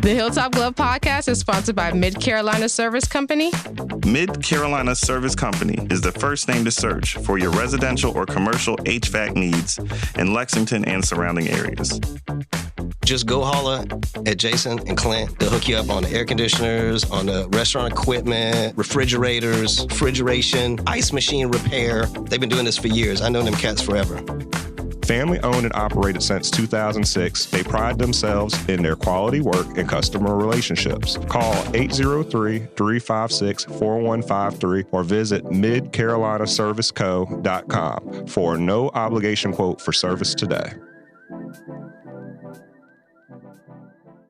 The Hilltop Glove Podcast is sponsored by Mid-Carolina Service Company. Mid-Carolina Service Company is the first name to search for your residential or commercial HVAC needs in Lexington and surrounding areas. Just go holler at Jason and Clint. They'll hook you up on the air conditioners, on the restaurant equipment, refrigerators, refrigeration, ice machine repair. They've been doing this for years. I know them cats forever. Family owned and operated since 2006, they pride themselves in their quality work and customer relationships. Call 803-356-4153 or visit midcarolinaserviceco.com for a no obligation quote for service today.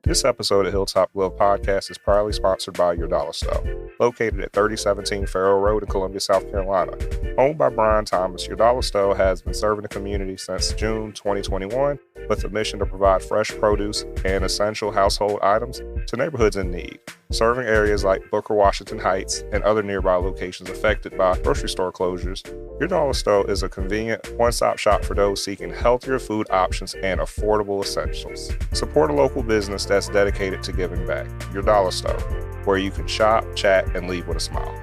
This episode of Hilltop Glove Podcast is proudly sponsored by Your Dollar Store, located at 3017 Farrell Road in Columbia, South Carolina. Owned by Brian Thomas, Your Dollar Store has been serving the community since June 2021 with a mission to provide fresh produce and essential household items to neighborhoods in need, serving areas like Booker, Washington Heights, and other nearby locations affected by grocery store closures. Your Dollar Store is a convenient one-stop shop for those seeking healthier food options and affordable essentials. Support a local business that's dedicated to giving back. Your Dollar Store, where you can shop, chat, and leave with a smile.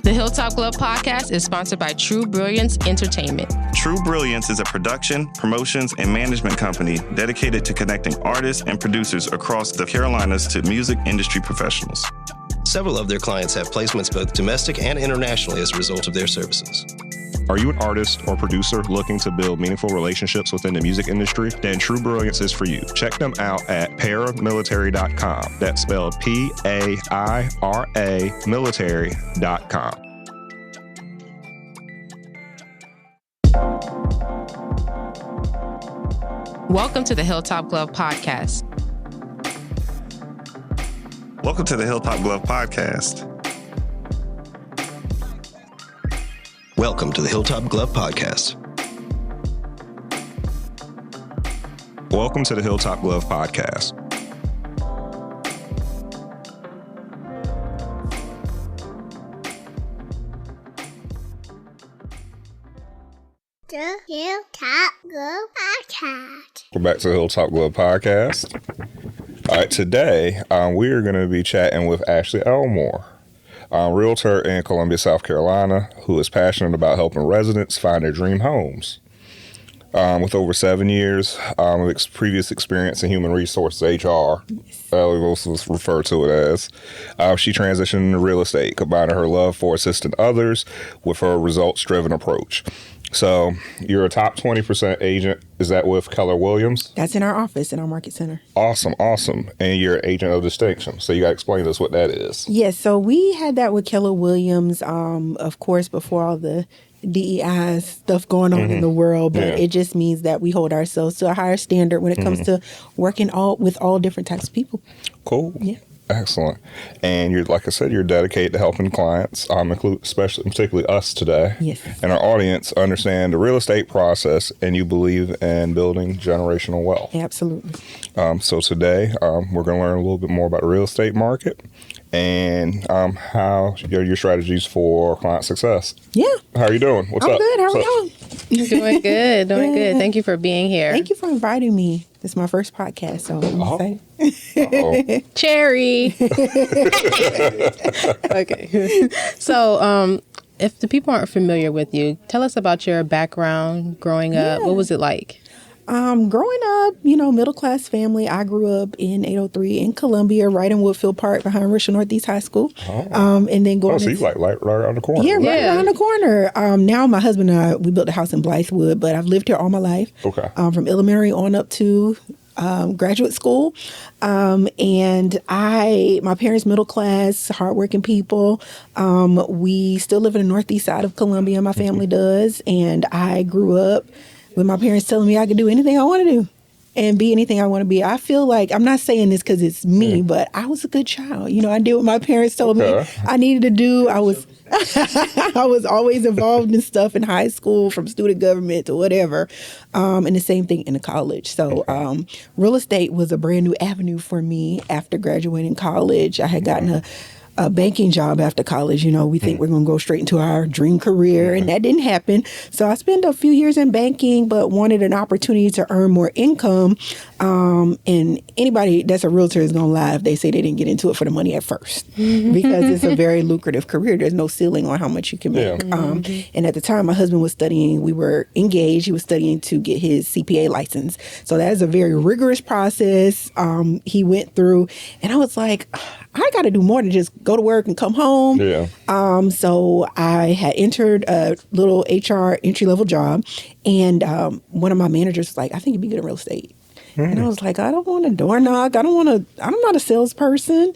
The Hilltop Glove Podcast is sponsored by True Brilliance Entertainment. True Brilliance is a production, promotions, and management company dedicated to connecting artists and producers across the Carolinas to music industry professionals. Several of their clients have placements both domestic and internationally as a result of their services. Are you an artist or producer looking to build meaningful relationships within the music industry? Then True Brilliance is for you. Check them out at paramilitary.com. That's spelled P-A-I-R-A military.com. Welcome to the Hilltop Glove Podcast. Welcome to the Hilltop Glove Podcast. Welcome to the Hilltop Glove Podcast. Welcome to the Hilltop Glove Podcast. The Hilltop Glove Podcast. Welcome back to the Hilltop Glove Podcast. All right, today we are going to be chatting with Ashley Elmore, realtor in Columbia, South Carolina, who is passionate about helping residents find their dream homes. With over 7 years of previous experience in human resources, HR, we also refer to it as, she transitioned into real estate, combining her love for assisting others with her results-driven approach. So you're a top 20% agent. Is that with Keller Williams? That's in our office, in our market center. Awesome. And you're an agent of distinction. So you got to explain to us what that is. Yes. So we had that with Keller Williams, of course, before all the DEI stuff going on in the world. But it just means that we hold ourselves to a higher standard when it comes to working with all different types of people. Cool. Yeah. Excellent. And you're, like I said, you're dedicated to helping clients, particularly us today, and our audience understand the real estate process, and you believe in building generational wealth. Absolutely. So today we're going to learn a little bit more about the real estate market and how your strategies for client success. Yeah. How are you doing? What's up? I'm good. How are you? Doing good. Thank you for being here. Thank you for inviting me. This is my first podcast, so I'm excited. Cherry. Okay. So, if the people aren't familiar with you, tell us about your background growing up. What was it like? Growing up, middle class family. I grew up in 803 in Columbia, right in Woodfield Park behind Richard Northeast High School. And then going. So you like right around the corner? Yeah, right around the corner. Now my husband and I, we built a house in Blythewood, but I've lived here all my life. Okay. From elementary on up to graduate school. And my parents, middle class, hardworking people. We still live in the northeast side of Columbia. My family does, and I grew up with my parents telling me I could do anything I want to do and be anything I want to be. I feel like, I'm not saying this because it's me, but I was a good child. I did what my parents told me I needed to do. I was always involved in stuff in high school, from student government to whatever, and the same thing in the college. So real estate was a brand new avenue for me after graduating college. I had gotten a banking job after college. You know, we think we're going to go straight into our dream career, and that didn't happen. So I spent a few years in banking, but wanted an opportunity to earn more income. And anybody that's a realtor is going to lie if they say they didn't get into it for the money at first, because it's a very lucrative career. There's no ceiling on how much you can make. And at the time, my husband was studying. We were engaged. He was studying to get his CPA license. So that is a very rigorous process he went through. And I was like, I got to do more than just go to work and come home. So I had entered a little HR entry-level job. And one of my managers was like, I think you'd be good at real estate. And I was like, I don't want to door knock. I'm not a salesperson.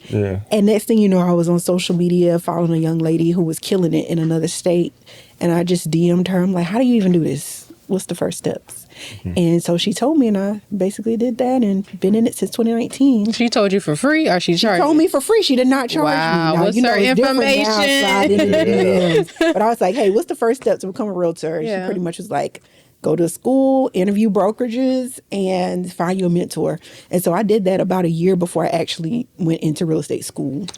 And next thing you know, I was on social media following a young lady who was killing it in another state. And I just DM'd her. I'm like, how do you even do this? What's the first steps? And so she told me, and I basically did that and been in it since 2019. She told you for free, or she charged? She told me for free. She did not charge me. Now, what's her information? But I was like, hey, what's the first step to become a realtor? And she pretty much was like, go to school, interview brokerages, and find you a mentor. And so I did that about a year before I actually went into real estate school.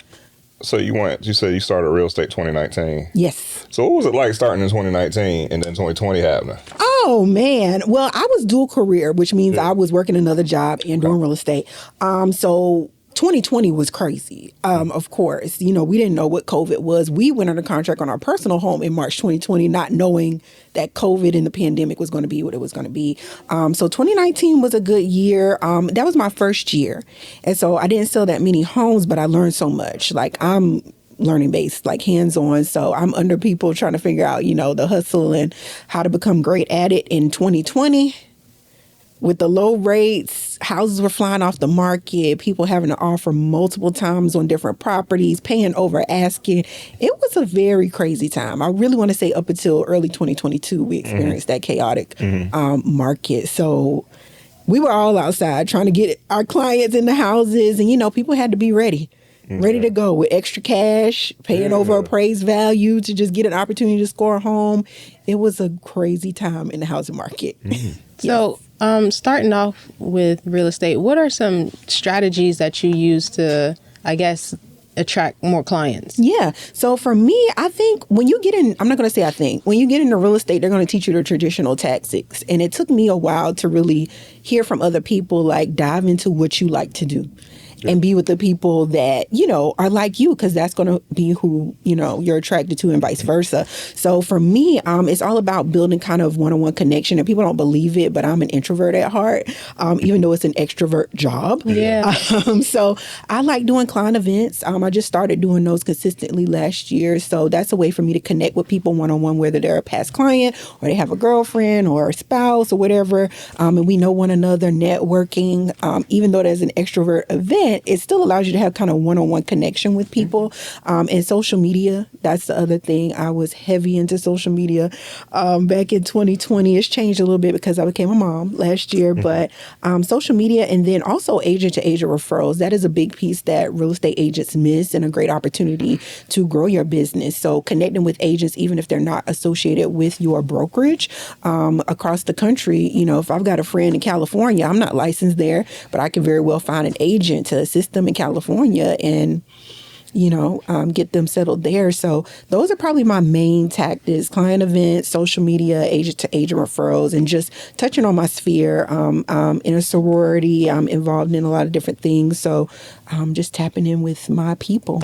So you said you started real estate 2019. Yes. So what was it like starting in 2019 and then 2020 happening? Oh, man. Well, I was dual career, which means I was working another job and doing real estate. So 2020 was crazy. Of course, you know, we didn't know what COVID was. We went under contract on our personal home in March 2020, not knowing that COVID and the pandemic was going to be what it was going to be. So 2019 was a good year. That was my first year. And so I didn't sell that many homes, but I learned so much. Like, I'm learning based, like hands-on. So I'm under people trying to figure out, you know, the hustle and how to become great at it. In 2020, with the low rates, houses were flying off the market, people having to offer multiple times on different properties, paying over asking. It was a very crazy time. I really want to say up until early 2022, we experienced that chaotic market. So we were all outside trying to get our clients in the houses, and, you know, people had to be ready to go with extra cash, paying over appraised value to just get an opportunity to score a home. It was a crazy time in the housing market. So starting off with real estate, what are some strategies that you use to, I guess, attract more clients? Yeah. So for me, I think when you get in, I'm not going to say I think, when you get into real estate, they're going to teach you the traditional tactics. And it took me a while to really hear from other people, like dive into what you like to do. And be with the people that, you know, are like you, because that's going to be who, you know, you're attracted to, and vice versa. So for me, it's all about building kind of one-on-one connection. And people don't believe it, but I'm an introvert at heart, even though it's an extrovert job. So I like doing client events. I just started doing those consistently last year. So that's a way for me to connect with people one-on-one, whether they're a past client or they have a girlfriend or a spouse or whatever. And we know one another, networking. Even though there's an extrovert event, it still allows you to have kind of one-on-one connection with people. And social media, that's the other thing. I was heavy into social media back in 2020. It's changed a little bit because I became a mom last year, but social media, and then also agent-to-agent referrals. That is a big piece that real estate agents miss, and a great opportunity to grow your business. So connecting with agents, even if they're not associated with your brokerage, across the country. You know, if I've got a friend in California, I'm not licensed there, but I can very well find an agent to assist them in California and, you know, get them settled there. So those are probably my main tactics: client events, social media, agent-to-agent referrals, and just touching on my sphere. In a sorority, I'm involved in a lot of different things. So just tapping in with my people.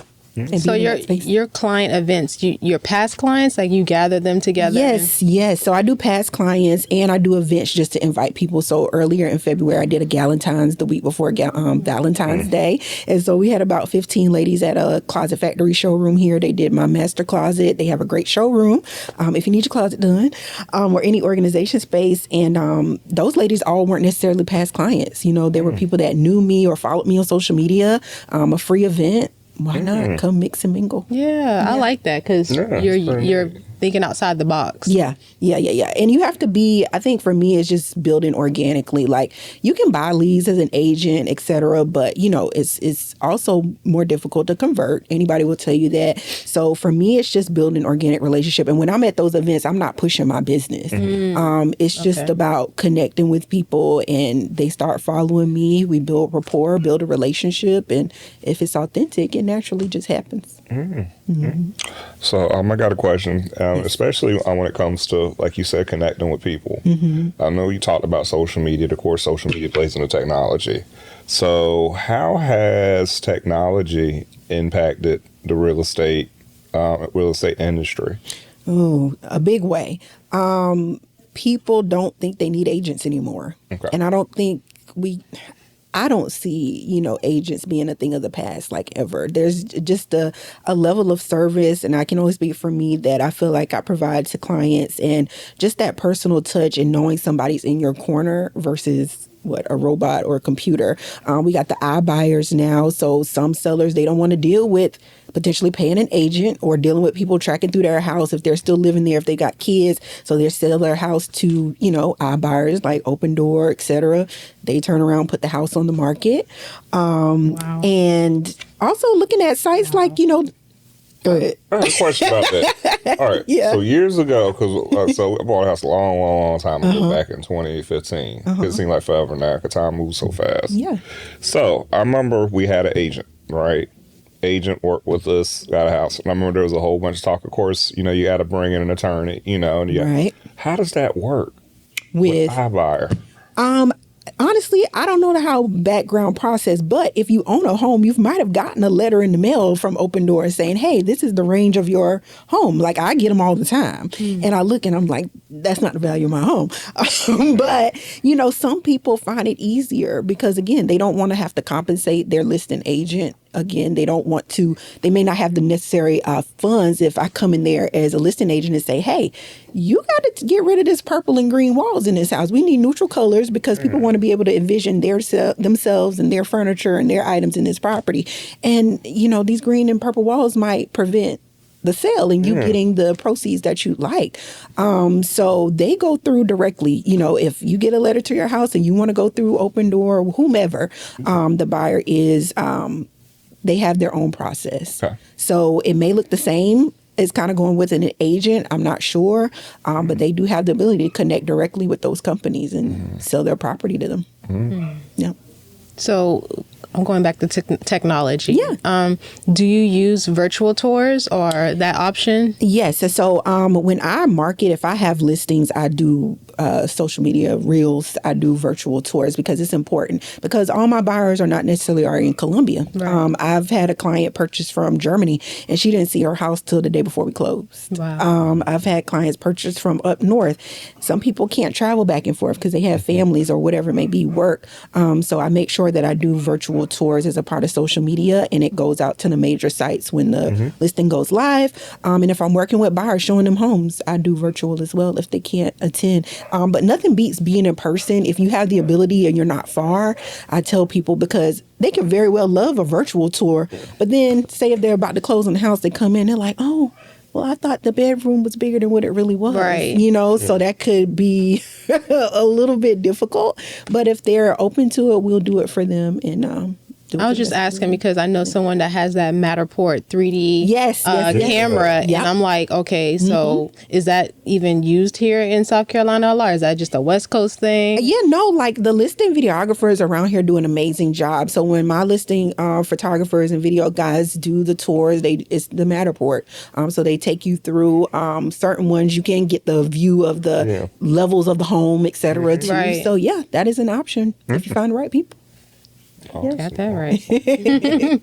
So your client events, your past clients, like you gather them together? Yes. So I do past clients, and I do events just to invite people. So earlier in February, I did a Galentine's the week before Valentine's Day. And so we had about 15 ladies at a Closet Factory showroom here. They did my master closet. They have a great showroom if you need your closet done, or any organization space. And those ladies all weren't necessarily past clients. You know, they were people that knew me or followed me on social media. A free event. Why not come mix and mingle? Yeah, I like that, because you're thinking outside the box. Yeah. And you have to be, I think for me, it's just building organically. Like, you can buy leads as an agent, et cetera, but, you know, it's also more difficult to convert. Anybody will tell you that. So for me, it's just building organic relationship. And when I'm at those events, I'm not pushing my business. It's just about connecting with people, and they start following me. We build rapport, build a relationship. And if it's authentic, it naturally just happens. So I got a question, especially when it comes to, like you said, connecting with people. I know you talked about social media. Of course, social media plays into technology. So how has technology impacted the real estate industry? Oh, a big way. People don't think they need agents anymore. Okay. And I don't see, agents being a thing of the past like ever. There's just a level of service, and I can only speak for me, that I feel like I provide to clients, and just that personal touch and knowing somebody's in your corner versus a robot or a computer. We got the iBuyers now. So some sellers, they don't want to deal with potentially paying an agent or dealing with people tracking through their house if they're still living there, if they got kids. So they sell their house to, iBuyers like Open Door, etc. They turn around, put the house on the market. And also looking at sites like, go ahead. I have a question about that. All right. Yeah. So years ago, because I bought a house a long time ago, back in 2015. It seemed like forever now, because time moves so fast. Yeah. So I remember we had an agent, right? Agent worked with us, got a house. And I remember there was a whole bunch of talk. Of course, you got to bring in an attorney, Right. How does that work With iBuyer? Honestly, I don't know how background process, but if you own a home, you might have gotten a letter in the mail from Open Door saying, hey, this is the range of your home. Like, I get them all the time. And I look and I'm like, that's not the value of my home. But, some people find it easier because, again, they don't want to have to compensate their listing agent. Again, they may not have the necessary funds if I come in there as a listing agent and say, hey, you got to get rid of this purple and green walls in this house. We need neutral colors because people want to be able to envision themselves and their furniture and their items in this property. And, these green and purple walls might prevent the sale and you getting the proceeds that you like. So they go through directly. If you get a letter to your house and you want to go through Open Door or whomever, the buyer is... they have their own process. Okay. So it may look the same as kind of going with an agent. I'm not sure. But they do have the ability to connect directly with those companies and sell their property to them. Yeah. So I'm going back to technology. Yeah. Do you use virtual tours or that option? Yes. So when I market, if I have listings, I do social media reels. I do virtual tours because it's important, because all my buyers are not necessarily in Columbia. Right. I've had a client purchase from Germany and she didn't see her house till the day before we closed. Wow. I've had clients purchase from up north. Some people can't travel back and forth because they have families or whatever it may be, work. So I make sure that I do virtual tours as a part of social media, and it goes out to the major sites when the listing goes live. And if I'm working with buyers, showing them homes, I do virtual as well if they can't attend. But nothing beats being in person. If you have the ability and you're not far, I tell people, because they can very well love a virtual tour, but then say if they're about to close on the house, they come in, they're like, oh, well, I thought the bedroom was bigger than what it really was. Right. So that could be a little bit difficult. But if they're open to it, we'll do it for them. And I was just asking because I know someone that has that Matterport 3D camera. And I'm like, okay, so is that even used here in South Carolina, or is that just a West Coast thing? Yeah, no, like the listing videographers around here do an amazing job. So when my listing photographers and video guys do the tours, it's the Matterport. So they take you through certain ones. You can get the view of the levels of the home, et cetera, too. Right. So yeah, that is an option if you find the right people. Oh, got that right.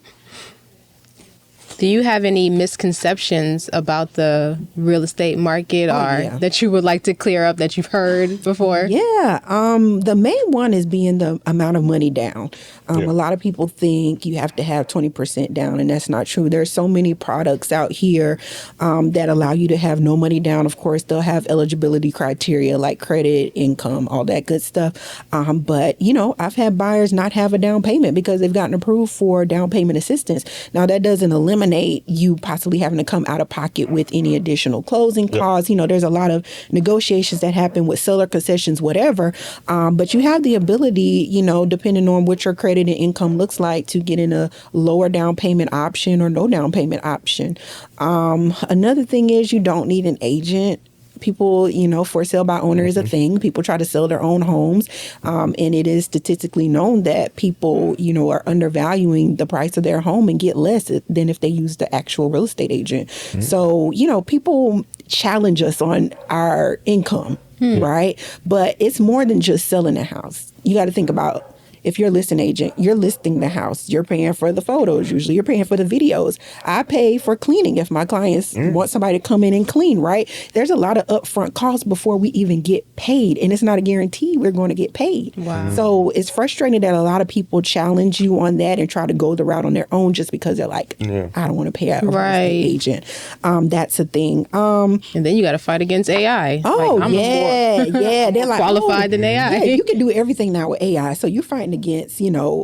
Do you have any misconceptions about the real estate market that you would like to clear up that you've heard before? Yeah. The main one is being the amount of money down. A lot of people think you have to have 20% down, and that's not true. There's so many products out here that allow you to have no money down. Of course, they'll have eligibility criteria like credit, income, all that good stuff. But, I've had buyers not have a down payment because they've gotten approved for down payment assistance. Now, that doesn't eliminate you possibly having to come out of pocket with any additional closing costs. There's a lot of negotiations that happen with seller concessions, whatever. But you have the ability, depending on what your credit and income looks like, to get in a lower down payment option or no down payment option. Another thing is you don't need an agent. People, for sale by owner is a thing. People try to sell their own homes. And it is statistically known that people, are undervaluing the price of their home and get less than if they use the actual real estate agent. So, people challenge us on our income, right? But it's more than just selling a house. You got to think about, if you're a listing agent, you're listing the house. You're paying for the photos. Usually you're paying for the videos. I pay for cleaning if my clients want somebody to come in and clean, right? There's a lot of upfront costs before we even get paid. And it's not a guarantee we're going to get paid. Wow. So it's frustrating that a lot of people challenge you on that and try to go the route on their own just because they're like, I don't want to pay a real estate agent. That's a thing. And then you got to fight against AI. Oh, I'm yeah. They're like, qualified than AI. Yeah, you can do everything now with AI. So you're fighting against,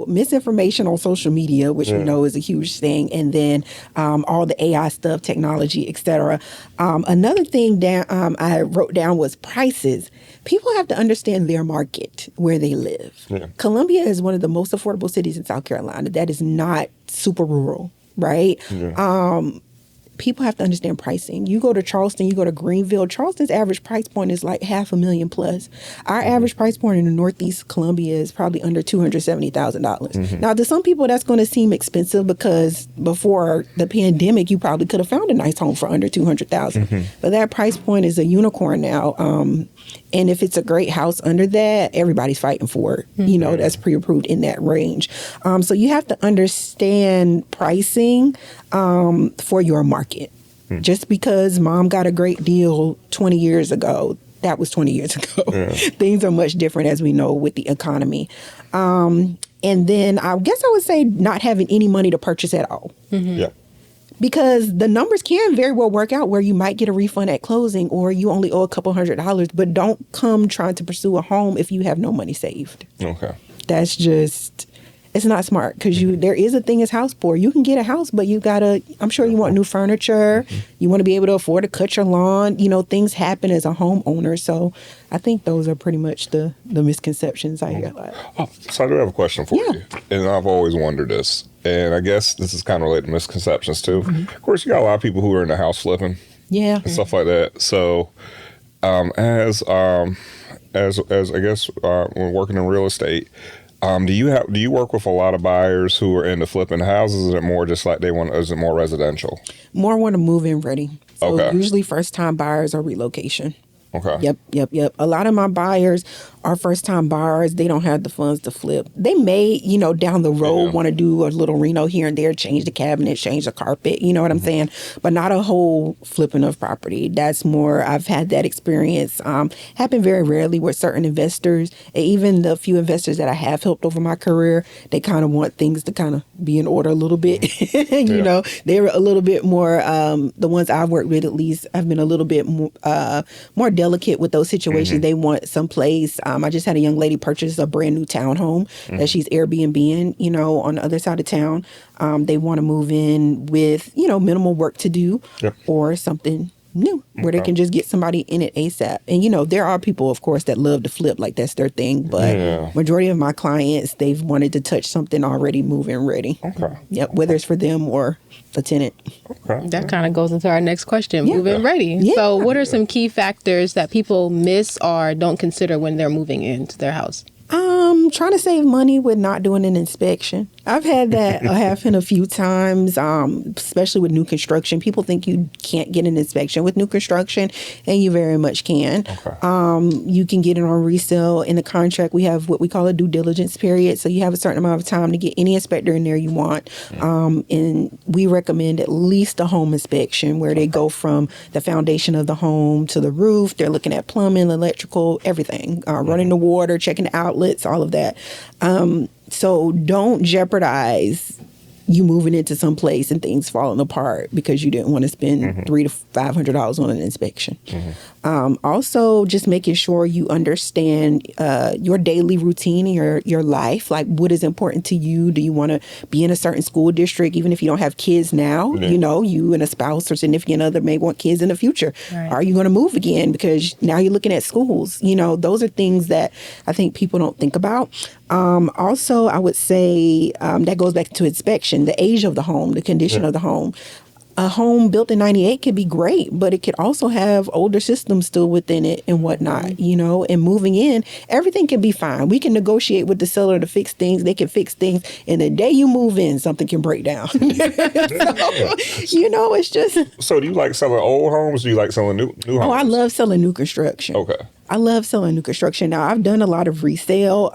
misinformation on social media, which we know is a huge thing, and then all the AI stuff, technology, etc. Another thing that I wrote down was prices. People have to understand their market where they live. Yeah. Columbia is one of the most affordable cities in South Carolina. That is not super rural, right? Yeah. People have to understand pricing. You go to Charleston, you go to Greenville. Charleston's average price point is like $500,000 plus. Our average price point in the Northeast Columbia is probably under $270,000. Now, to some people, that's going to seem expensive because before the pandemic, you probably could have found a nice home for under $200,000. But that price point is a unicorn now. And if it's a great house under that, everybody's fighting for it. That's pre-approved in that range. So you have to understand pricing for your market. Just because mom got a great deal 20 years ago, that was 20 years ago. Things are much different, as we know, with the economy. And then I guess I would say not having any money to purchase at all. Yeah. Because the numbers can very well work out where you might get a refund at closing or you only owe a couple $100, but don't come trying to pursue a home if you have no money saved. Okay. That's just, it's not smart because there is a thing as house poor. You can get a house, but you gotta, I'm sure you want new furniture. You want to be able to afford to cut your lawn. Things happen as a homeowner. So I think those are pretty much the misconceptions I hear a lot. So I do have a question for you. And I've always wondered this. And I guess this is kind of related to misconceptions too. Of course, you got a lot of people who are into house flipping, and stuff like that. So, as I guess when working in real estate, do you work with a lot of buyers who are into flipping houses? Is it more just like is it more residential? More want to move in ready. So usually first time buyers or relocation. Okay. Yep. A lot of my buyers are first-time buyers. They don't have the funds to flip. They may, down the road want to do a little reno here and there, change the cabinet, change the carpet, you know what I'm saying? But not a whole flipping of property. That's more, I've had that experience happen very rarely with certain investors. And even the few investors that I have helped over my career, they kind of want things to kind of be in order a little bit. They're a little bit more, the ones I've worked with at least, have been a little bit more delicate with those situations. They want some place. I just had a young lady purchase a brand new townhome that she's Airbnb-ing, on the other side of town. They want to move in with, minimal work to do or something new where they can just get somebody in it ASAP. And, there are people, of course, that love to flip, like that's their thing. But majority of my clients, they've wanted to touch something already move-in ready. Okay. Yep, whether it's for them or the tenant. Okay. That kind of goes into our next question, move-in ready. Yeah. So what are some key factors that people miss or don't consider when they're moving into their house? Trying to save money with not doing an inspection. I've had that happen a few times, especially with new construction. People think you can't get an inspection with new construction, and you very much can. Okay. You can get it on resale. In the contract, we have what we call a due diligence period. So you have a certain amount of time to get any inspector in there you want. And we recommend at least a home inspection where they go from the foundation of the home to the roof. They're looking at plumbing, electrical, everything, running the water, checking the outlets, all of that. So don't jeopardize you moving into some place and things falling apart because you didn't want to spend $300 to $500 on an inspection. Also, just making sure you understand your daily routine and your life. Like, what is important to you? Do you want to be in a certain school district, even if you don't have kids now? You and a spouse or significant other may want kids in the future. Right. Are you going to move again because now you're looking at schools? Those are things that I think people don't think about. Also, I would say that goes back to inspection, the age of the home, the condition of the home. a home built in 98 could be great, but it could also have older systems still within it and whatnot, you know, and moving in, everything can be fine. We can negotiate with the seller to fix things. They can fix things. And the day you move in, something can break down. So, you know, it's just. So do you like selling old homes? Or do you like selling new homes? Oh, I love selling new construction. Okay. I love selling new construction. Now, I've done a lot of resale.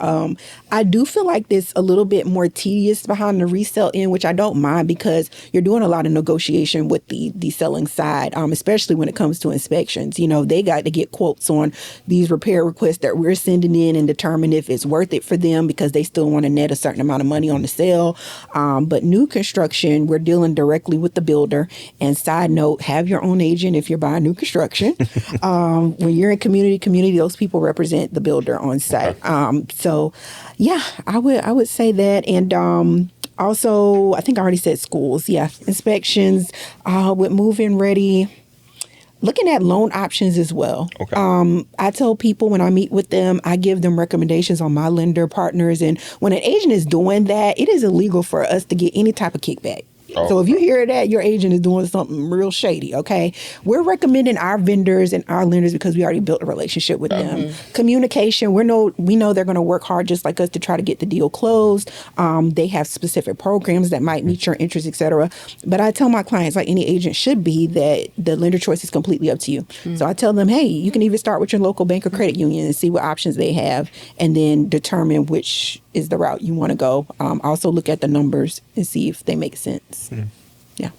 I do feel like there's a little bit more tedious behind the resale end, which I don't mind because you're doing a lot of negotiation with the selling side, especially when it comes to inspections. You know, they got to get quotes on these repair requests that we're sending in and determine if it's worth it for them because they still want to net a certain amount of money on the sale. But new construction, we're dealing directly with the builder. And side note, have your own agent if you're buying new construction. When you're in community, those people represent the builder on site. So, yeah, I would say that. And also, I think I already said schools. Yeah, inspections with move-in ready. Looking at loan options as well. Okay. I tell people when I meet with them, I give them recommendations on my lender partners. And when an agent is doing that, it is illegal for us to get any type of kickback. So if you hear that, your agent is doing something real shady, okay? We're recommending our vendors and our lenders because we already built a relationship with them. Communication, we know they're going to work hard just like us to try to get the deal closed. They have specific programs that might meet your interests, et cetera. But I tell my clients, like any agent should be, that the lender choice is completely up to you. So I tell them, hey, you can even start with your local bank or credit union and see what options they have and then determine which is the route you want to go. Also look at the numbers and see if they make sense. Yeah.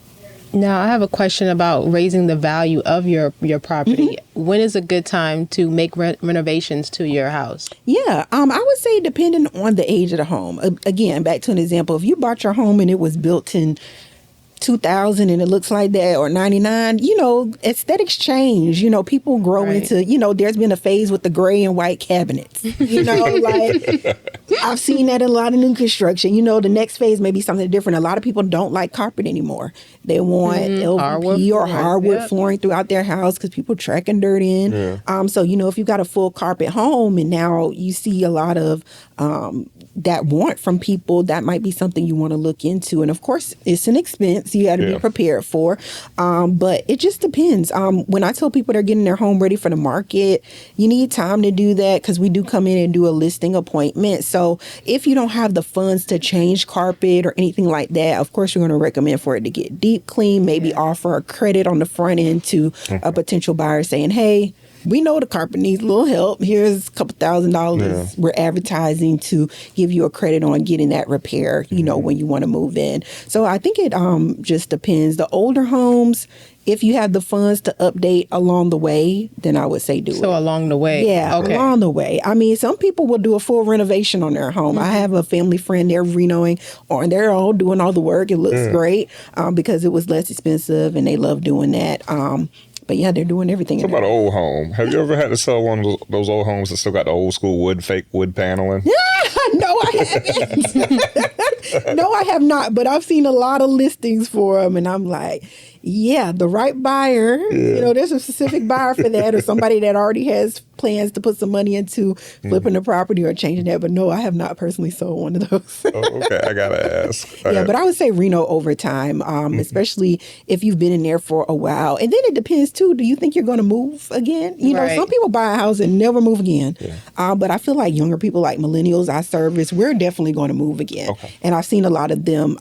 Now, I have a question about raising the value of your property. When is a good time to make renovations to your house? Yeah, I would say depending on the age of the home. Again, back to an example, if you bought your home and it was built in 2000 and it looks like that, or 99, you know, aesthetics change. You know, people grow into, you know, there's been a phase with the gray and white cabinets. You know, like I've seen that in a lot of new construction. You know, the next phase may be something different. A lot of people don't like carpet anymore. They want LVP or hardwood flooring throughout their house because people tracking dirt in. Yeah. So, you know, if you got a full carpet home and now you see a lot of that want from people, that might be something you want to look into. And of course, it's an expense you got to be prepared for. But it just depends. When I tell people they're getting their home ready for the market, you need time to do that because we do come in and do a listing appointment. So if you don't have the funds to change carpet or anything like that, of course, you're going to recommend for it to get deep clean, maybe offer a credit on the front end to a potential buyer saying, hey, we know the carpet needs a little help. Here's a couple $1,000. Yeah. We're advertising to give you a credit on getting that repair, you know, when you want to move in. So I think it just depends. The older homes, if you have the funds to update along the way, then I would say do it. So along the way. Yeah, along the way. I mean, some people will do a full renovation on their home. I have a family friend, they're renoing, or they're all doing all the work. It looks great because it was less expensive and they love doing that. But yeah, they're doing everything. Talk about an old home. Have you ever had to sell one of those old homes that still got the old school fake wood paneling? No, I haven't. No, I have not. But I've seen a lot of listings for them. And I'm like, yeah, the right buyer. Yeah. You know, there's a specific buyer for that, or somebody that already has plans to put some money into flipping the property or changing that. But no, I have not personally sold one of those. Okay, I gotta ask. But I would say reno over time, especially if you've been in there for a while. And then it depends too. Do you think you're going to move again? You know, some people buy a house and never move again. Yeah. But I feel like younger people, like millennials I service, we're definitely going to move again. Okay. And I've seen a lot of them.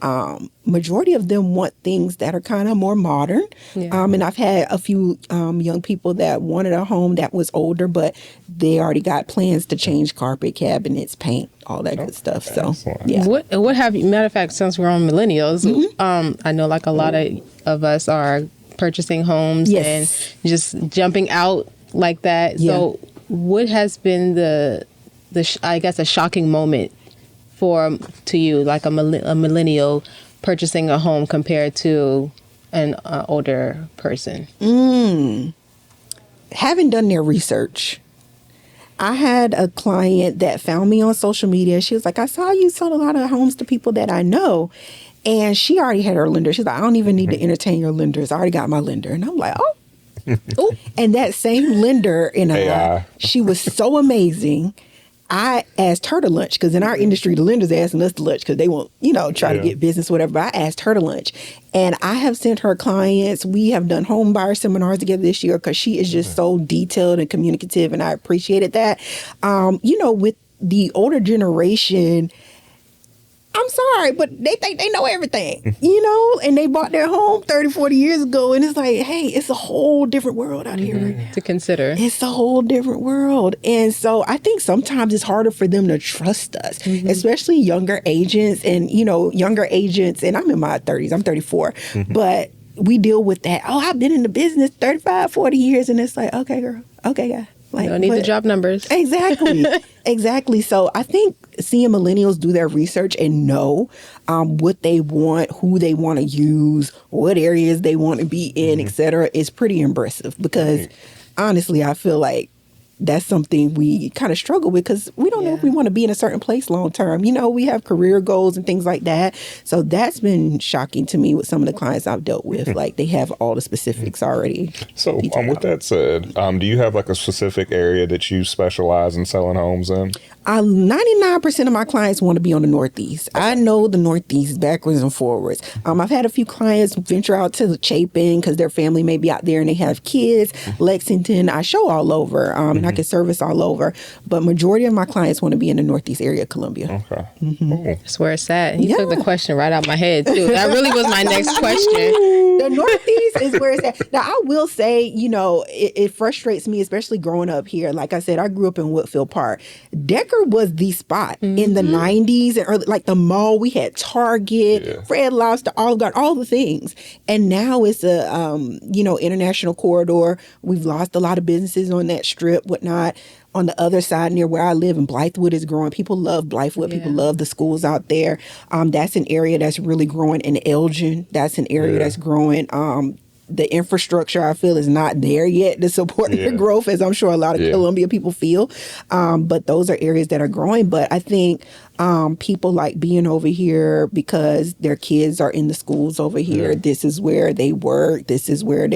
Majority of them want things that are kind of more modern. Yeah. And I've had a few young people that wanted a home that was older, but they already got plans to change carpet, cabinets, paint, all that good stuff. So, yeah. What have you, matter of fact, since we're on millennials, I know like a lot of us are purchasing homes and just jumping out like that. Yeah. So what has been the I guess a shocking moment to you, like a millennial purchasing a home compared to an older person? Haven't done their research. I had a client that found me on social media. She was like, I saw you sold a lot of homes to people that I know. And she already had her lender. She's like, I don't even need to entertain your lenders. I already got my lender. And I'm like, oh. And that same lender, she was so amazing. I asked her to lunch because in our industry, the lenders asking us to lunch because they want, try to get business, whatever. But I asked her to lunch. And I have sent her clients. We have done home buyer seminars together this year because she is just so detailed and communicative. And I appreciated that. With the older generation, I'm sorry, but they think they know everything, and they bought their home 30, 40 years ago. And it's like, hey, it's a whole different world out here right now. To consider. It's a whole different world. And so I think sometimes it's harder for them to trust us, especially younger agents and, and I'm in my 30s, I'm 34, but we deal with that. Oh, I've been in the business 35, 40 years. And it's like, okay, girl. Okay, yeah. Like, don't need the job numbers. Exactly. Exactly. So I think seeing millennials do their research and know what they want, who they want to use, what areas they want to be in, et cetera, is pretty impressive because honestly, I feel like that's something we kind of struggle with because we don't know if we want to be in a certain place long term. We have career goals and things like that. So that's been shocking to me with some of the clients I've dealt with. Like they have all the specifics already. So with that said, do you have like a specific area that you specialize in selling homes in? 99% of my clients want to be on the Northeast. I know the Northeast backwards and forwards. I've had a few clients venture out to Chapin because their family may be out there and they have kids. Lexington, I show all over. And I can service all over. But majority of my clients want to be in the Northeast area of Columbia. Okay. That's where it's at. You took the question right out my head, too. That really was my next question. The Northeast is where it's at. Now, I will say, it frustrates me, especially growing up here. Like I said, I grew up in Woodfield Park. Decker was the spot in the 90s and early, like the mall. We had Target, Red Lobster, Olive Garden, all the things. And now it's a, international corridor. We've lost a lot of businesses on that strip, whatnot. On the other side near where I live, and Blythewood is growing. People love Blythewood. People love the schools out there. That's an area that's really growing. In Elgin, that's an area that's growing. The infrastructure, I feel, is not there yet to support the growth, as I'm sure a lot of Columbia people feel. But those are areas that are growing. But I think people like being over here because their kids are in the schools over here. This is where they work. This is where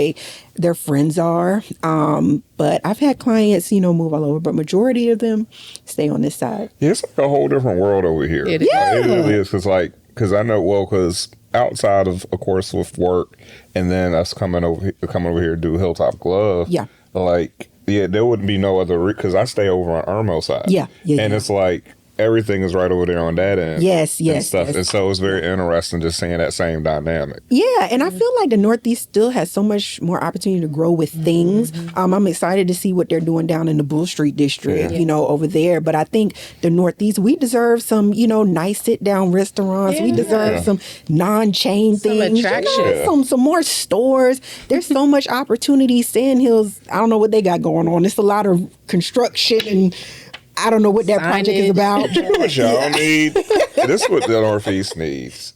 their friends are. But I've had clients, move all over, but majority of them stay on this side. Yeah, it's like a whole different world over here. It really is. Because I know, because outside of course, with work and then us coming over here to do Hilltop Glove. Yeah. There wouldn't be no other, because I stay over on Irmo side. And it's like, everything is right over there on that end. Yes. And so it's very interesting just seeing that same dynamic. Yeah, and I feel like the Northeast still has so much more opportunity to grow with things. I'm excited to see what they're doing down in the Bull Street district, over there. But I think the Northeast, we deserve some, nice sit-down restaurants. We deserve some non-chain things. Attraction. Some more stores. There's so much opportunity. Sand Hills, I don't know what they got going on. It's a lot of construction and I don't know what that project is about. You know what y'all need? This is what the Northeast needs.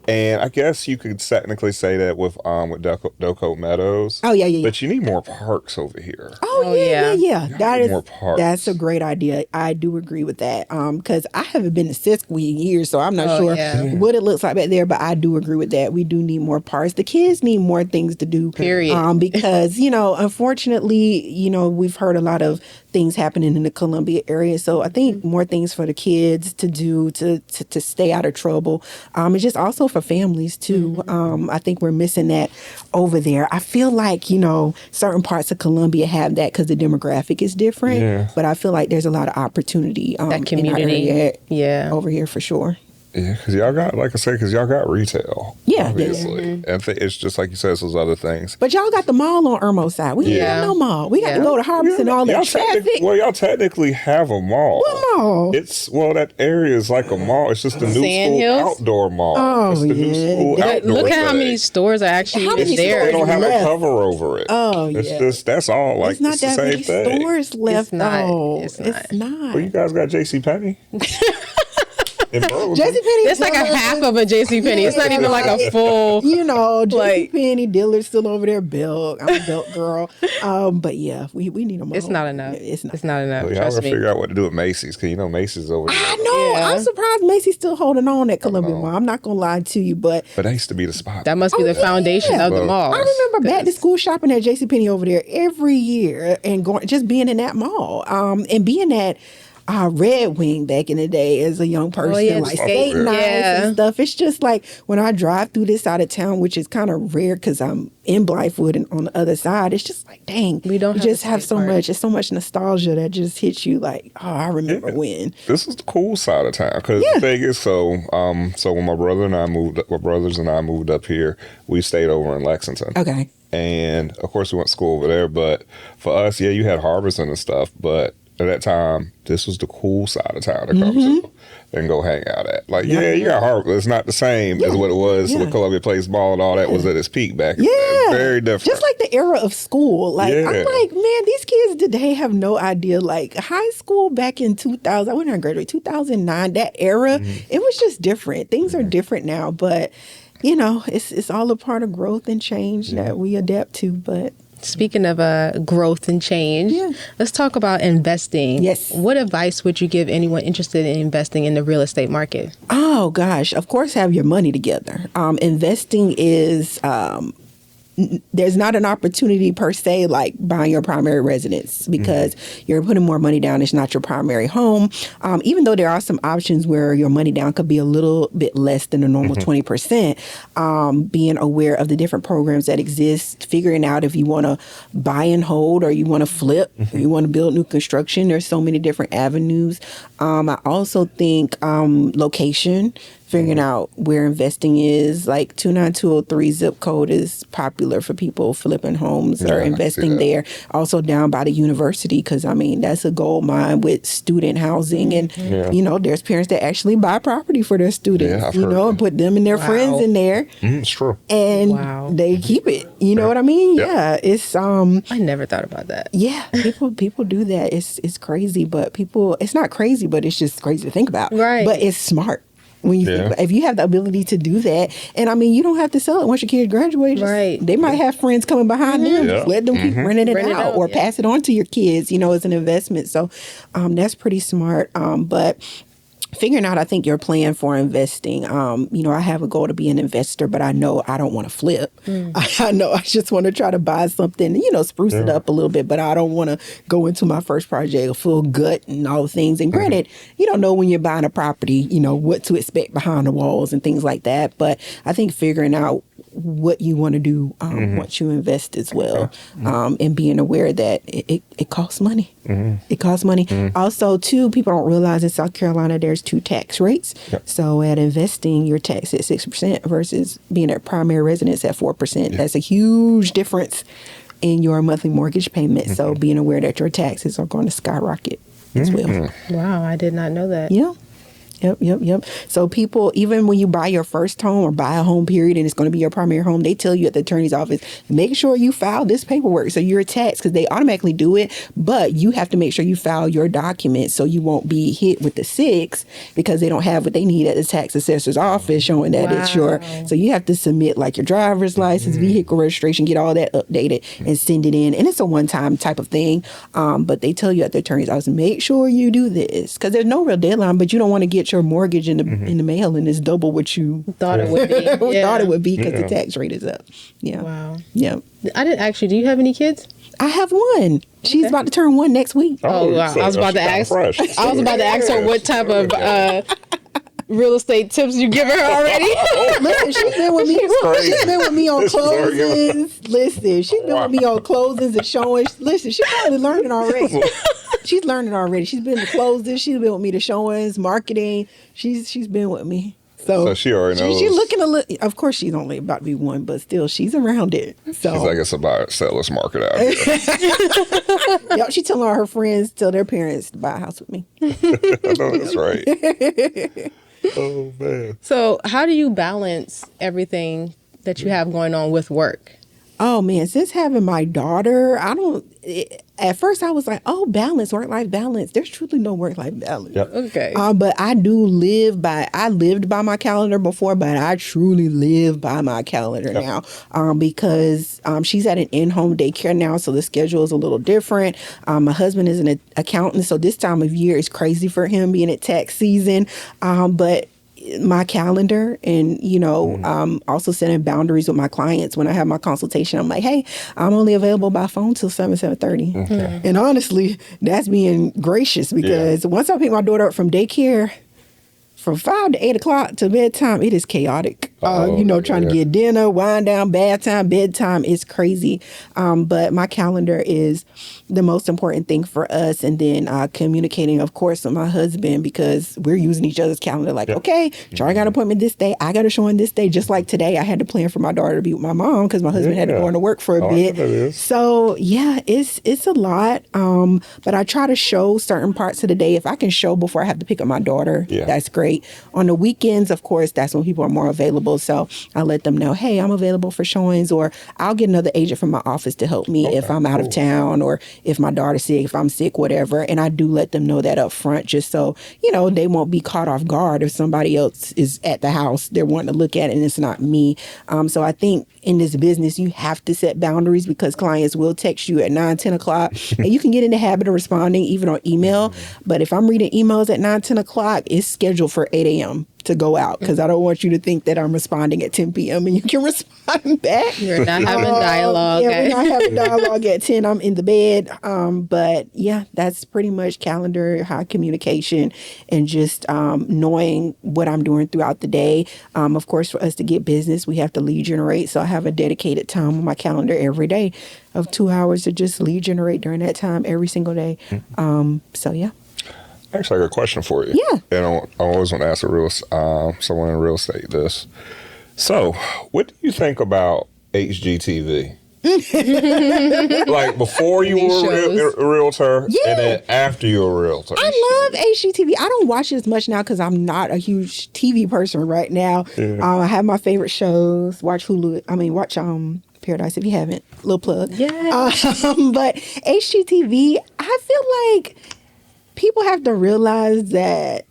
And I guess you could technically say that with Docote Meadows. Oh, yeah. But you need more parks over here. Oh, yeah. More parks. That's a great idea. I do agree with that. Because I haven't been to Siskiyou in years, so I'm not sure what it looks like back there. But I do agree with that. We do need more parks. The kids need more things to do. Period. Because, unfortunately, we've heard a lot of things happening in the Columbia area. So I think more things for the kids to do to stay out of trouble. It's just also for families too. I think we're missing that over there. I feel like, certain parts of Columbia have that because the demographic is different. Yeah. But I feel like there's a lot of opportunity that community in our area, over here for sure. Yeah, because y'all got, like I said, y'all got retail. Yeah, obviously. And it's just like you said, it's those other things. But y'all got the mall on Irmo side. We ain't got no mall. We got to go to Harbison and all that traffic. Y'all technically have a mall. What mall? That area is like a mall. It's just a new Sand school Hills? Outdoor mall. Oh, it's the new school outdoor Look at how many stores are actually there. They don't have a cover over it. Oh, it's just, that's all. Like, it's not that many stores left, though. It's not. Well, you guys got JCPenney? JCPenney. It's like a half of a JCPenney. It's not even like a full. JCPenney Dillard's still over there. Belk. I'm a Belk girl. But yeah, we need a mall. It's not enough. It's not enough. Well, y'all gotta figure out what to do with Macy's because Macy's over there. I know. Yeah. I'm surprised Macy's still holding on at Columbia Mall. I'm not gonna lie to you, but that used to be the spot. That must be the foundation of the mall. I remember back to school shopping at JCPenney over there every year and just being in that mall. And being at Red Wing back in the day as a young person, like skate nights and stuff. It's just like when I drive through this side of town, which is kind of rare because I'm in Blythewood and on the other side, it's just like, dang, we just have so much. It's so much nostalgia that just hits you like, oh, I remember when. This is the cool side of town because the thing is, so when my brothers and I moved up here, we stayed over in Lexington. Okay. And of course we went to school over there, but for us, you had Harbison and stuff, but at that time, this was the cool side of town to come to and go hang out at. Like, you got Harvard. It's not the same as what it was when Columbia plays ball and all that was at its peak back in the day. Very different. Just like the era of school. Like, I'm like, man, these kids today have no idea. Like, high school back in 2000, when I graduated, 2009, that era, it was just different. Things are different now, but, you know, it's all a part of growth and change that we adapt to, but... Speaking of growth and change, let's talk about investing. Yes. What advice would you give anyone interested in investing in the real estate market? Oh, gosh. Of course, have your money together. Investing is... there's not an opportunity per se like buying your primary residence because you're putting more money down. It's not your primary home. Even though there are some options where your money down could be a little bit less than the normal 20%, being aware of the different programs that exist, figuring out if you want to buy and hold or you want to flip, or you want to build new construction. There's so many different avenues. I also think location, figuring out where investing is, like 29203 zip code is popular for people flipping homes or investing there. Also down by the university, because I mean, that's a gold mine with student housing. And, you know, there's parents that actually buy property for their students, you know, and put them and their friends in there. It's true. And they keep it. You know what I mean? Yeah. It's, I never thought about that. Yeah. People do that. It's crazy, but it's not crazy, but it's just crazy to think about. Right. But it's smart. When you think about, if you have the ability to do that, and I mean, you don't have to sell it once your kids graduate. Right. They might have friends coming behind them. Just let them keep renting it out or pass it on to your kids, you know, as an investment. So that's pretty smart. But figuring out, I think, your plan for investing. You know, I have a goal to be an investor, but I know I don't want to flip. I know I just want to try to buy something, you know, spruce it up a little bit, but I don't want to go into my first project a full gut and all the things. And granted, you don't know when you're buying a property, you know, what to expect behind the walls and things like that. But I think figuring out what you want to do once you invest as well, and being aware that it costs money. It costs money. Also, too, people don't realize in South Carolina there's 2 tax rates. So at investing, you're taxed at 6% versus being at primary residence at 4%. That's a huge difference in your monthly mortgage payment. So being aware that your taxes are going to skyrocket as well. Wow, I did not know that. Yeah. Yep. So people, even when you buy your first home or buy a home period and it's going to be your primary home, they tell you at the attorney's office, make sure you file this paperwork so you're taxed, because they automatically do it. But you have to make sure you file your documents so you won't be hit with the 6 because they don't have what they need at the tax assessor's office showing that it's your. So you have to submit like your driver's license, vehicle registration, get all that updated and send it in. And it's a one-time type of thing. But they tell you at the attorney's office, make sure you do this, because there's no real deadline, but you don't want to get your mortgage in the mail and it's double what you thought it would be. Thought it would be because the tax rate is up. Yeah. Wow. Yeah. I didn't actually. Do you have any kids? I have one. She's about to turn 1 next week. Oh wow! I was about to ask. I was about to ask her what type of real estate tips you give her already. Listen, she's been with me. She's been with me on closings. Listen, she's been with me on closings and showing. Listen, she's probably learning already. She's learning already. She's been to closings. She's been with me to showings, marketing. She's been with me. So she already knows. She's looking a little. Of course, she's only about to be 1, but still, she's around it. So she's like, it's a seller's market out here. Yep, she telling all her friends, tell their parents to buy a house with me. I know that's right. Oh man. So, how do you balance everything that you have going on with work? Oh man, since having my daughter, at first I was like, oh, balance, work-life balance. There's truly no work-life balance. Yep. Okay. But I lived by my calendar before, but I truly live by my calendar now, because she's at an in-home daycare now, so the schedule is a little different. My husband is an accountant, so this time of year is crazy for him being at tax season. But my calendar and, also setting boundaries with my clients. When I have my consultation, I'm like, hey, I'm only available by phone till 7:30. Mm-hmm. And honestly, that's being gracious because once I pick my daughter up from daycare, from 5 to 8 o'clock to bedtime, it is chaotic. Trying to get dinner, wind down, bath time, bedtime. It's crazy. But my calendar is the most important thing for us. And then communicating, of course, with my husband because we're using each other's calendar. Like, okay, Charlie got an appointment this day. I got a showing this day. Just like today, I had to plan for my daughter to be with my mom because my husband had to go into work for a bit. So, it's a lot. But I try to show certain parts of the day. If I can show before I have to pick up my daughter, that's great. On the weekends, of course, that's when people are more available. So I let them know, hey, I'm available for showings, or I'll get another agent from my office to help me if I'm out of town or if my daughter's sick, if I'm sick, whatever. And I do let them know that up front just so, they won't be caught off guard if somebody else is at the house. They're wanting to look at it and it's not me. So I think in this business, you have to set boundaries because clients will text you at 9, 10 o'clock and you can get in the habit of responding even on email. But if I'm reading emails at 9, 10 o'clock, it's scheduled for 8 a.m. to go out because I don't want you to think that I'm responding at 10 p.m. and you can respond back. You're not having dialogue. We're not having dialogue at 10. I'm in the bed. But that's pretty much calendar, high communication, and just knowing what I'm doing throughout the day. Of course, for us to get business, we have to lead generate. So I have a dedicated time on my calendar every day of 2 hours to just lead generate during that time every single day. Actually, I got a question for you. Yeah. And I always want to ask someone in real estate this. So, what do you think about HGTV? Like before you were a realtor and then after you were a realtor. I love HGTV. I don't watch it as much now because I'm not a huge TV person right now. I have my favorite shows. Watch Hulu. Watch Paradise if you haven't. Little plug. Yeah. But HGTV, I feel like people have to realize that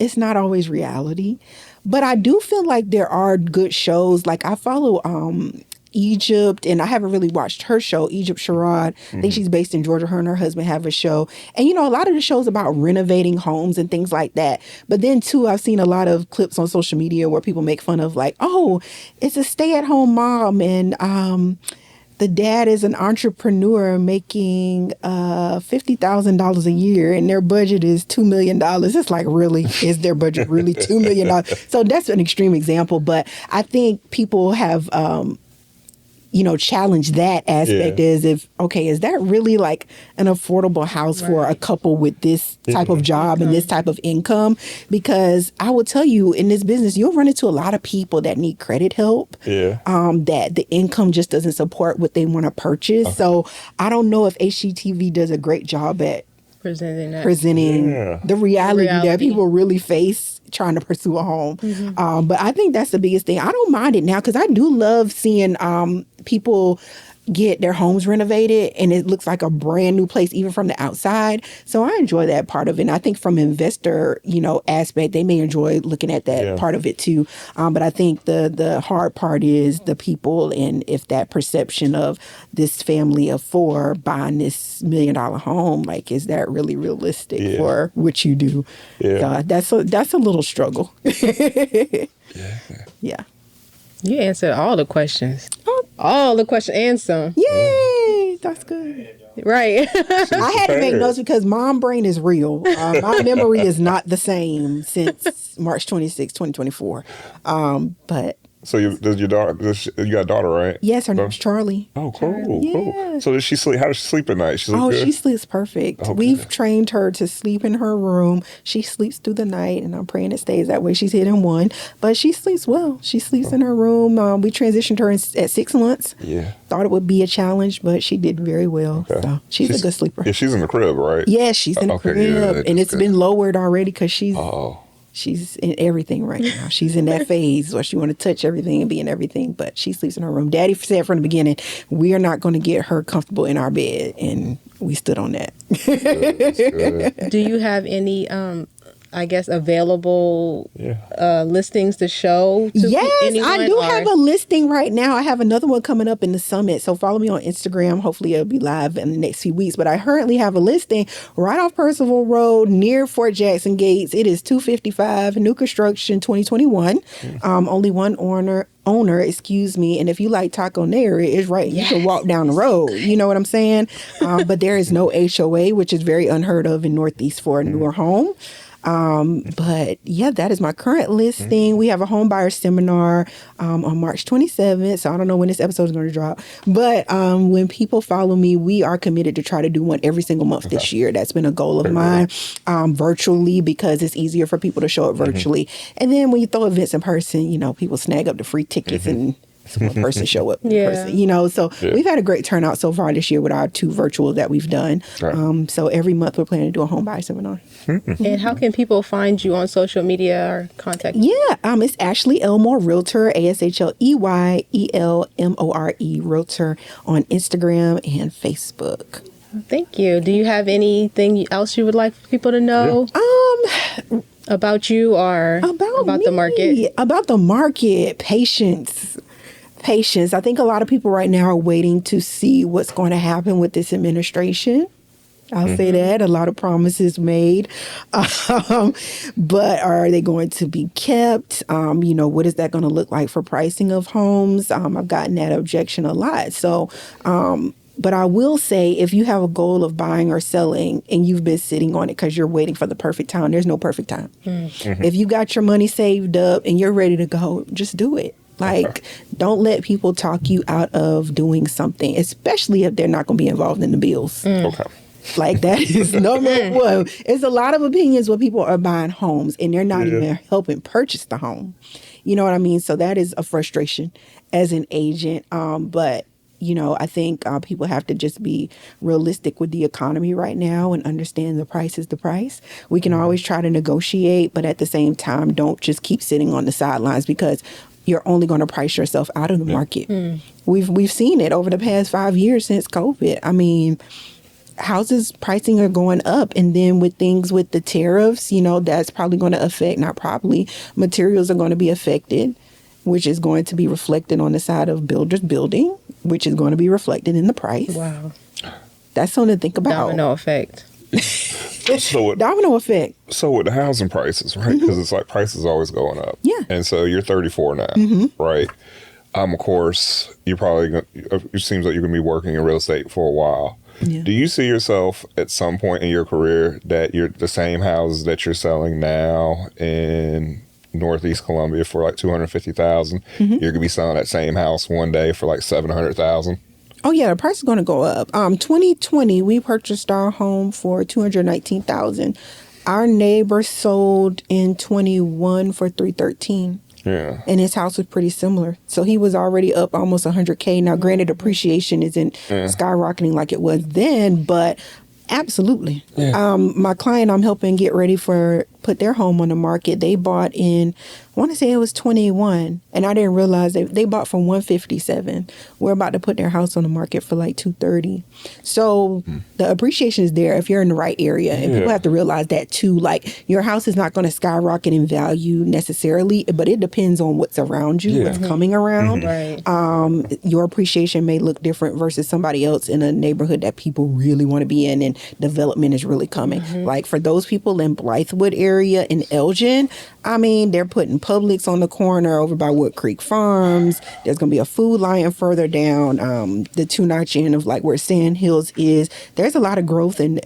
it's not always reality. But I do feel like there are good shows. Like I follow Egypt, and I haven't really watched her show, Egypt Sherrod. I think she's based in Georgia. Her and her husband have a show. And, a lot of the shows about renovating homes and things like that. But then, too, I've seen a lot of clips on social media where people make fun of like, oh, it's a stay-at-home mom and the dad is an entrepreneur making $50,000 a year and their budget is $2 million. It's like, really? Is their budget really $2 million? So that's an extreme example. But I think people have, challenged that aspect is is that really like an affordable house for a couple with this type of job and this type of income? Because I will tell you, in this business, you'll run into a lot of people that need credit help, that the income just doesn't support what they want to purchase. So I don't know if HGTV does a great job at presenting the reality that people really face trying to pursue a home. But I think that's the biggest thing. I don't mind it now because I do love seeing people get their homes renovated and it looks like a brand new place even from the outside. So I enjoy that part of it. And I think from investor, aspect, they may enjoy looking at that part of it too. But I think the hard part is the people, and if that perception of this family of 4 buying this $1 million home, like, is that really realistic for what you do? That's a little struggle. You answered all the questions. All the questions and some. Yay! That's good. Right. I had to make notes because mom brain is real. My memory is not the same since March 26, 2024. But So you got a daughter, right? Yes, her name's Charlie. Oh, cool. Cool. So does she sleep? How does she sleep at night? She sleeps perfect. Okay. We've trained her to sleep in her room. She sleeps through the night, and I'm praying it stays that way. She's hitting 1, but she sleeps well. She sleeps in her room. We transitioned her at 6 months. Yeah. Thought it would be a challenge, but she did very well. Okay. So she's a good sleeper. Yeah, she's in the crib, right? Yeah, she's in the crib, and it's been lowered already because she's in everything right now. She's in that phase where she want to touch everything and be in everything, but she sleeps in her room. Daddy said from the beginning, we are not going to get her comfortable in our bed, and we stood on that. Do you have any I guess, available listings to show to anyone? I do have a listing right now. I have another one coming up in the summit. So follow me on Instagram. Hopefully it'll be live in the next few weeks. But I currently have a listing right off Percival Road near Fort Jackson Gates. It is 255, new construction, 2021. Only one owner, and if you like Taco Neri, it's right. You can walk down the road. You know what I'm saying? But there is no HOA, which is very unheard of in Northeast for a newer home. But yeah, that is my current listing. We have a home buyer seminar on March 27th. So I don't know when this episode is going to drop. But when people follow me, we are committed to try to do one every single month this year. That's been a goal of mine, virtually, because it's easier for people to show up virtually. And then when you throw events in person, you know, people snag up the free tickets and one person show up in person, you know. So we've had a great turnout so far this year with our 2 virtual that we've done. So every month we're planning to do a home buyer seminar. And how can people find you on social media or contact you? It's Ashley Elmore, Realtor, ASHLEYELMORE, Realtor on Instagram and Facebook. Thank you. Do you have anything else you would like people to know? About you or about the market? About the market, patience. I think a lot of people right now are waiting to see what's going to happen with this administration. I'll say that. A lot of promises made. But are they going to be kept? You know, what is that going to look like for pricing of homes? I've gotten that objection a lot. So, but I will say, if you have a goal of buying or selling and you've been sitting on it because you're waiting for the perfect time, there's no perfect time. If you got your money saved up and you're ready to go, just do it. Like, don't let people talk you out of doing something, especially if they're not going to be involved in the bills. Like, that is number one. It's a lot of opinions when people are buying homes and they're not even helping purchase the home. You know what I mean? So that is a frustration as an agent. But you know, I think people have to just be realistic with the economy right now and understand the price is the price. We can always try to negotiate, but at the same time, don't just keep sitting on the sidelines, because you're only going to price yourself out of the market. We've seen it over the past 5 years since COVID. I mean, houses pricing are going up, and then with things with the tariffs, you know, that's probably going to affect, not probably, materials are going to be affected, which is going to be reflected on the side of builders building, which is going to be reflected in the price. Wow. That's something to think about. Domino effect. Domino effect. So with the housing prices, right? Because it's like prices always going up. Yeah. And so you're 34 now, right? Of course, you're probably, it seems like you're going to be working in real estate for a while. Yeah. Do you see yourself at some point in your career that you're the same houses that you're selling now in Northeast Columbia for like $250,000? You're going to be selling that same house one day for like $700,000? Oh yeah, the price is going to go up. 2020, we purchased our home for $219,000. Our neighbor sold in 21 for $313,000. Yeah. And his house was pretty similar. So he was already up almost $100K. Now, granted, appreciation isn't skyrocketing like it was then, but absolutely. Yeah. My client I'm helping get ready for put their home on the market. They bought in, I want to say it was 21, and I didn't realize they bought from 157. We're about to put their house on the market for like 230. So the appreciation is there if you're in the right area, and people have to realize that too. Like, your house is not going to skyrocket in value necessarily, but it depends on what's around you, what's coming around. Right. Your appreciation may look different versus somebody else in a neighborhood that people really want to be in, and development is really coming. Like, for those people in Blythewood area in Elgin, I mean, they're putting Publix on the corner over by Wood Creek Farms. There's going to be a Food Lion further down the two-notch end of like where Sand Hills is. There's a lot of growth and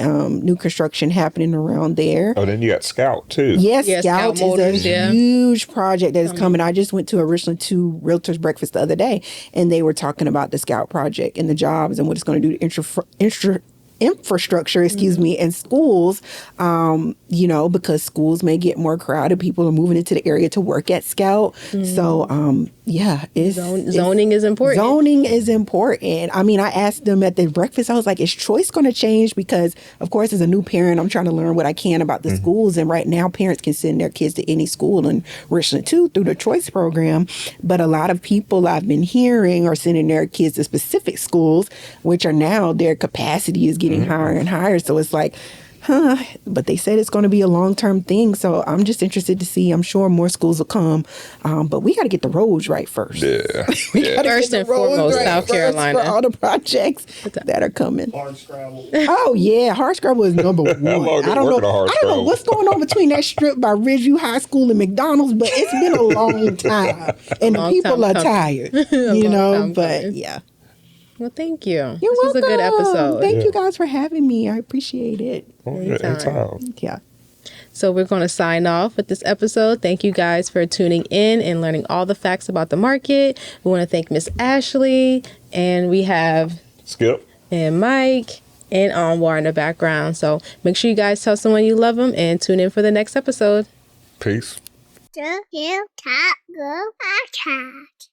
new construction happening around there. Oh, then you got Scout too. Yes, Scout is a huge project that is coming. I just went to a Realtors breakfast the other day, and they were talking about the Scout project and the jobs and what it's going to do to infrastructure, and schools, you know, because schools may get more crowded. People are moving into the area to work at Scout. So, zoning is important. Zoning is important. I mean, I asked them at the breakfast, I was like, is choice going to change? Because, of course, as a new parent, I'm trying to learn what I can about the schools. And right now, parents can send their kids to any school in Richland, too, through the choice program. But a lot of people I've been hearing are sending their kids to specific schools, which are now their capacity is getting higher and higher. So it's like, But they said it's going to be a long-term thing. So I'm just interested to see. I'm sure more schools will come. But we got to get the roads right first. Yeah. First and foremost, South Carolina. For all the projects that are coming. Oh, yeah. Hardscrabble is number one. I don't know what's going on between that strip by Ridgeview High School and McDonald's, but it's been a long time. And the people are tired, but yeah. Well, thank you. You're this welcome. was a good episode. Thank you guys for having me. I appreciate it. Anytime. Yeah. So we're going to sign off with this episode. Thank you guys for tuning in and learning all the facts about the market. We want to thank Miss Ashley, and we have Skip and Mike and Anwar in the background. So make sure you guys tell someone you love them and tune in for the next episode. Peace. The Hilltop Girl Podcast.